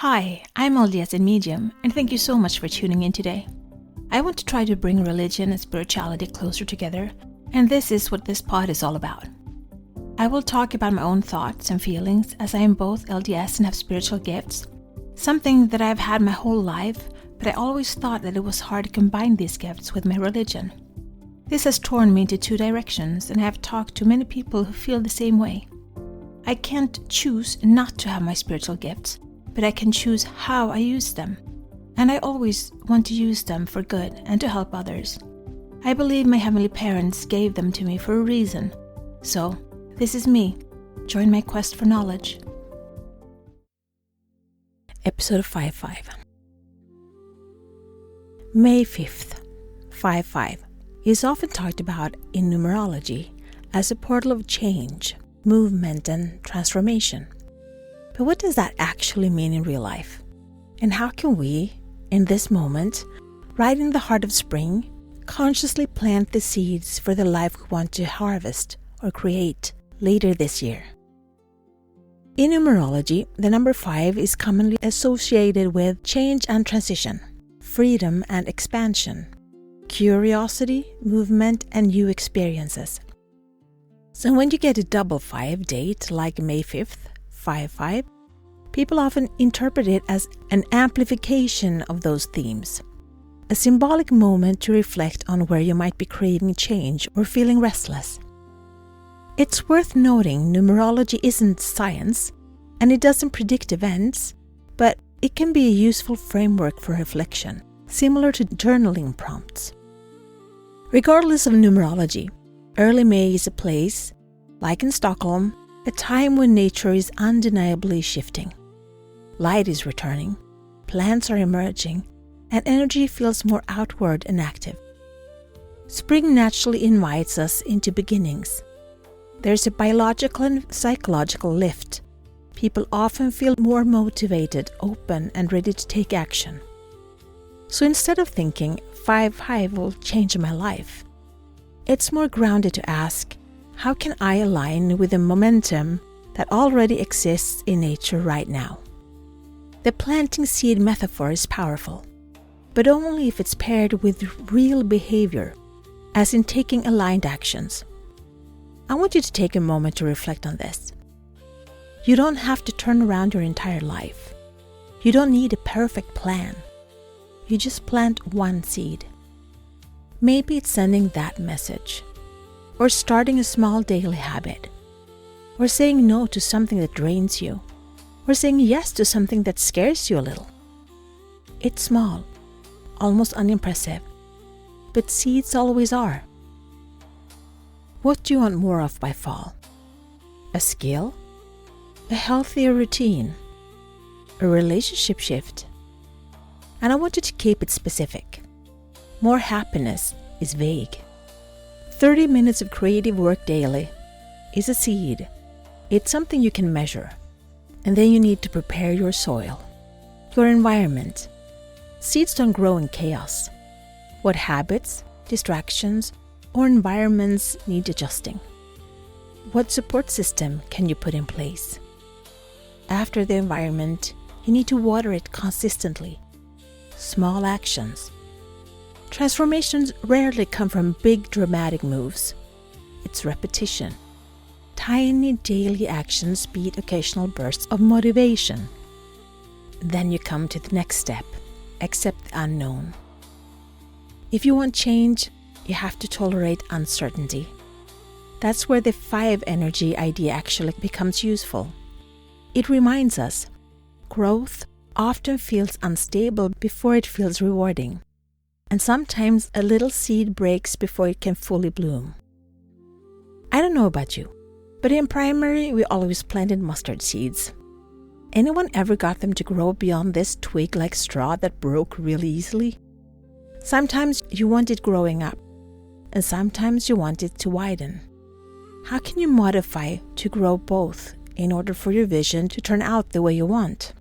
Hi, I'm LDS in Medium, and thank you so much for tuning in today. I want to try to bring religion and spirituality closer together, and this is what this pod is all about. I will talk about my own thoughts and feelings as I am both LDS and have spiritual gifts, something that I've had my whole life, but I always thought that it was hard to combine these gifts with my religion. This has torn me into two directions, and I have talked to many people who feel the same way. I can't choose not to have my spiritual gifts, but I can choose how I use them. And I always want to use them for good and to help others. I believe my heavenly parents gave them to me for a reason. So, this is me. Join my quest for knowledge. Episode 55. May 5th, 5-5, is often talked about in numerology as a portal of change, movement, and transformation. But what does that actually mean in real life? And how can we, in this moment, right in the heart of spring, consciously plant the seeds for the life we want to harvest or create later this year? In numerology, the number 5 is commonly associated with change and transition, freedom and expansion, curiosity, movement, and new experiences. So when you get a double 5 date like May 5th, 5-5, people often interpret it as an amplification of those themes, a symbolic moment to reflect on where you might be craving change or feeling restless. It's worth noting numerology isn't science, and it doesn't predict events, but it can be a useful framework for reflection, similar to journaling prompts. Regardless of numerology, early May is a place, like in Stockholm, a time when nature is undeniably shifting. Light is returning, plants are emerging, and energy feels more outward and active. Spring naturally invites us into beginnings. There's a biological and psychological lift. People often feel more motivated, open, and ready to take action. So instead of thinking 5-5 will change my life, it's more grounded to ask, how can I align with the momentum that already exists in nature right now? The planting seed metaphor is powerful, but only if it's paired with real behavior, as in taking aligned actions. I want you to take a moment to reflect on this. You don't have to turn around your entire life. You don't need a perfect plan. You just plant one seed. Maybe it's sending that message, or starting a small daily habit, or saying no to something that drains you, or saying yes to something that scares you a little. It's small, almost unimpressive, but seeds always are. What do you want more of by fall? A skill? A healthier routine? A relationship shift? And I want you to keep it specific. More happiness is vague. 30 minutes of creative work daily is a seed. It's something you can measure. And then you need to prepare your soil, your environment. Seeds don't grow in chaos. What habits, distractions, or environments need adjusting? What support system can you put in place? After the environment, you need to water it consistently. Small actions. Transformations rarely come from big dramatic moves. It's repetition. Tiny daily actions beat occasional bursts of motivation. Then you come to the next step, accept the unknown. If you want change, you have to tolerate uncertainty. That's where the 5 energy idea actually becomes useful. It reminds us, growth often feels unstable before it feels rewarding. And sometimes a little seed breaks before it can fully bloom. I don't know about you, but in primary we always planted mustard seeds. Anyone ever got them to grow beyond this twig-like straw that broke really easily? Sometimes you want it growing up, and sometimes you want it to widen. How can you modify to grow both in order for your vision to turn out the way you want?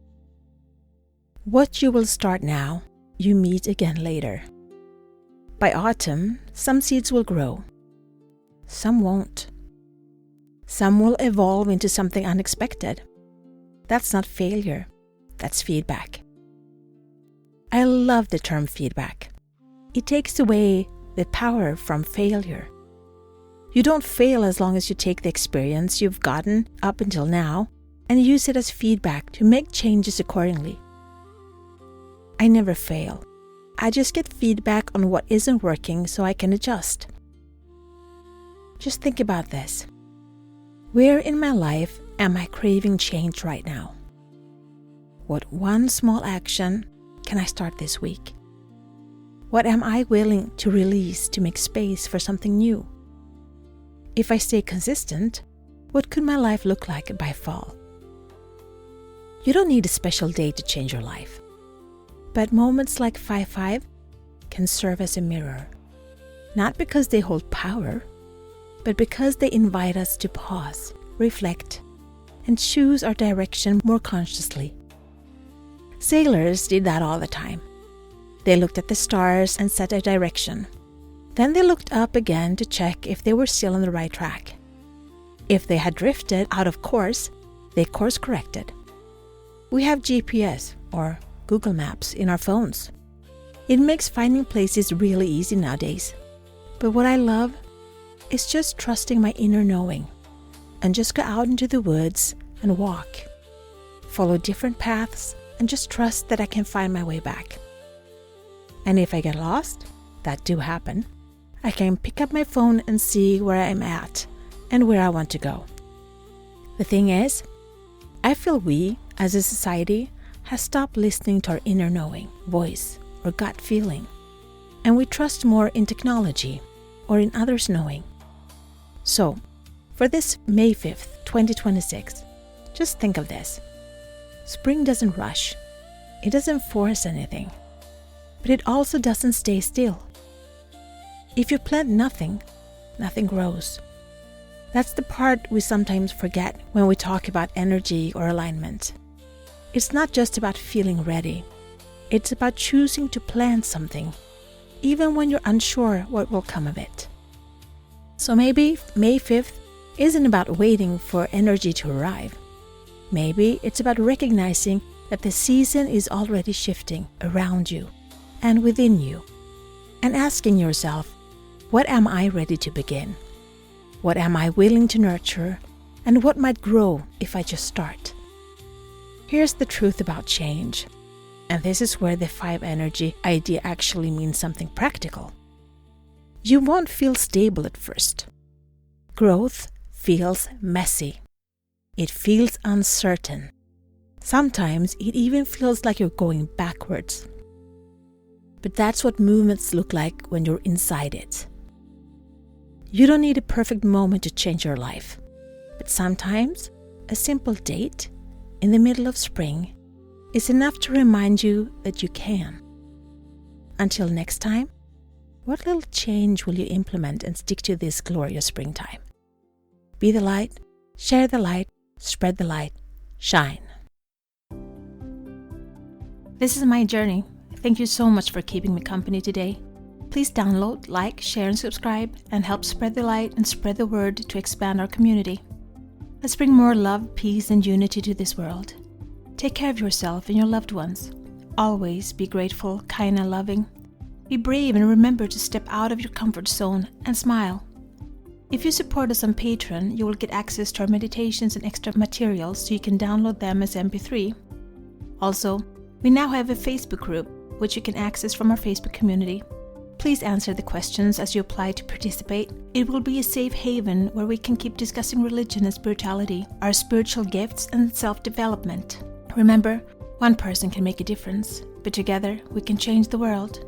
What you will start now, you meet again later. By autumn, some seeds will grow. Some won't. Some will evolve into something unexpected. That's not failure. That's feedback. I love the term feedback. It takes away the power from failure. You don't fail as long as you take the experience you've gotten up until now and use it as feedback to make changes accordingly. I never fail. I just get feedback on what isn't working so I can adjust. Just think about this. Where in my life am I craving change right now? What one small action can I start this week? What am I willing to release to make space for something new? If I stay consistent, what could my life look like by fall? You don't need a special day to change your life. But moments like 5-5 can serve as a mirror. Not because they hold power, but because they invite us to pause, reflect, and choose our direction more consciously. Sailors did that all the time. They looked at the stars and set a direction. Then they looked up again to check if they were still on the right track. If they had drifted out of course, they course corrected. We have GPS or Google Maps in our phones. It makes finding places really easy nowadays. But what I love is just trusting my inner knowing and just go out into the woods and walk. Follow different paths and just trust that I can find my way back. And if I get lost, that do happen, I can pick up my phone and see where I'm at and where I want to go. The thing is, I feel we, as a society, have stopped listening to our inner knowing, voice, or gut feeling, and we trust more in technology or in others' knowing. So, for this May 5th, 2026, just think of this. Spring doesn't rush. It doesn't force anything. But it also doesn't stay still. If you plant nothing, nothing grows. That's the part we sometimes forget when we talk about energy or alignment. It's not just about feeling ready. It's about choosing to plant something, even when you're unsure what will come of it. So maybe May 5th isn't about waiting for energy to arrive. Maybe it's about recognizing that the season is already shifting around you and within you, and asking yourself, what am I ready to begin? What am I willing to nurture? And what might grow if I just start? Here's the truth about change, and this is where the 5 energy idea actually means something practical. You won't feel stable at first. Growth feels messy. It feels uncertain. Sometimes it even feels like you're going backwards. But that's what movements look like when you're inside it. You don't need a perfect moment to change your life, but sometimes a simple date in the middle of spring is enough to remind you that you can. Until next time, what little change will you implement and stick to this glorious springtime? Be the light, share the light, spread the light, shine. This is my journey. Thank you so much for keeping me company today. Please download, like, share, and subscribe, and help spread the light and spread the word to expand our community. Let's bring more love, peace, and unity to this world. Take care of yourself and your loved ones. Always be grateful, kind, and loving. Be brave and remember to step out of your comfort zone and smile. If you support us on Patreon, you will get access to our meditations and extra materials so you can download them as MP3. Also, we now have a Facebook group, which you can access from our Facebook community. Please answer the questions as you apply to participate. It will be a safe haven where we can keep discussing religion and spirituality, our spiritual gifts, and self-development. Remember, one person can make a difference, but together we can change the world.